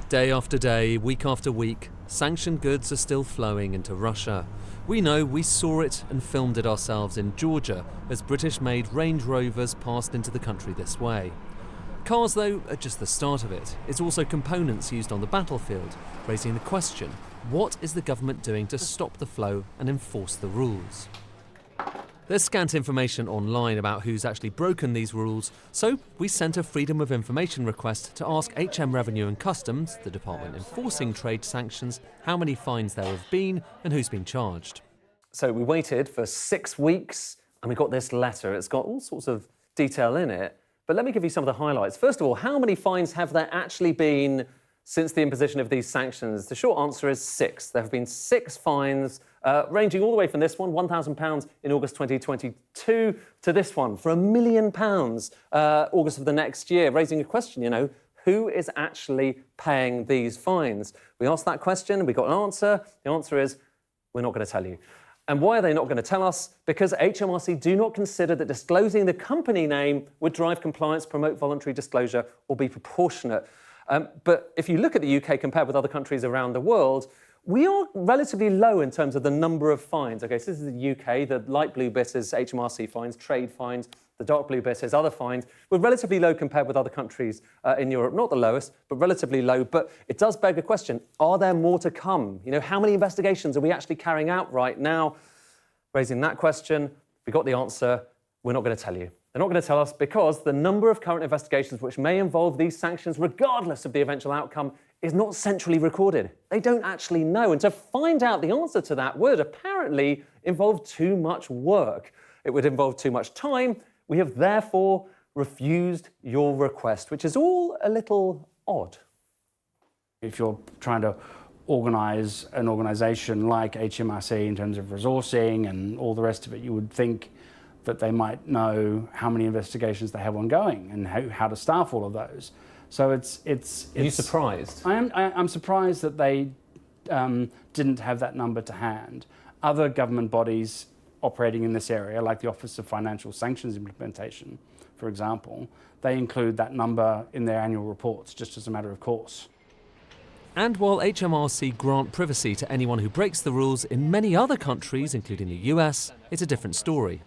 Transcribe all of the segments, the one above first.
Day after day, week after week, sanctioned goods are still flowing into Russia. We know we saw it and filmed it ourselves in Georgia as British-made Range Rovers passed into the country this way. Cars, though, are just the start of it. It's also components used on the battlefield, raising the question, what is the government doing to stop the flow and enforce the rules? There's scant information online about who's actually broken these rules, so we sent a Freedom of Information request to ask HM Revenue and Customs, the department enforcing trade sanctions, how many fines there have been and who's been charged. So we waited for 6 weeks and we got this letter. It's got all sorts of detail in it, but let me give you some of the highlights. First of all, how many fines have there actually been since the imposition of these sanctions? The short answer is 6. There have been 6 fines, ranging all the way from this one, £1,000 in August 2022, to this one for £1 million August of the next year, raising a question, who is actually paying these fines? We asked that question and we got an answer. The answer is, we're not going to tell you. And why are they not going to tell us? Because HMRC do not consider that disclosing the company name would drive compliance, promote voluntary disclosure, or be proportionate. But if you look at the UK compared with other countries around the world, we are relatively low in terms of the number of fines. Okay, so this is the UK. The light blue bit is HMRC fines, trade fines. The dark blue bit is other fines. We're relatively low compared with other countries in Europe. Not the lowest, but relatively low. But it does beg a question, are there more to come? How many investigations are we actually carrying out right now? Raising that question, we got the answer, we're not going to tell you. They're not going to tell us because the number of current investigations which may involve these sanctions, regardless of the eventual outcome, is not centrally recorded. They don't actually know. And to find out the answer to that would apparently involve too much work. It would involve too much time. We have therefore refused your request, which is all a little odd. If you're trying to organise an organisation like HMRC in terms of resourcing and all the rest of it, you would think that they might know how many investigations they have ongoing and how to staff all of those. So it's. Are you surprised? I'm surprised that they didn't have that number to hand. Other government bodies operating in this area, like the Office of Financial Sanctions Implementation, for example, they include that number in their annual reports, just as a matter of course. And while HMRC grant privacy to anyone who breaks the rules, in many other countries, including the US, it's a different story.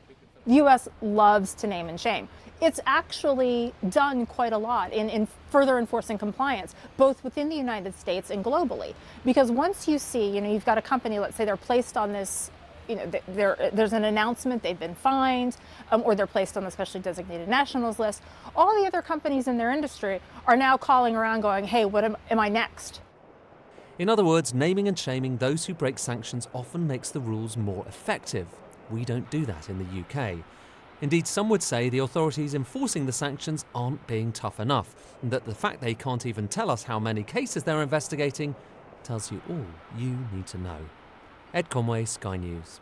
The US loves to name and shame. It's actually done quite a lot in further enforcing compliance, both within the United States and globally. Because once you see, you've got a company, let's say they're placed on this, there's an announcement they've been fined, or they're placed on the specially designated nationals list, all the other companies in their industry are now calling around going, hey, what am I next? In other words, naming and shaming those who break sanctions often makes the rules more effective. We don't do that in the UK. Indeed, some would say the authorities enforcing the sanctions aren't being tough enough, and that the fact they can't even tell us how many cases they're investigating tells you all you need to know. Ed Conway, Sky News.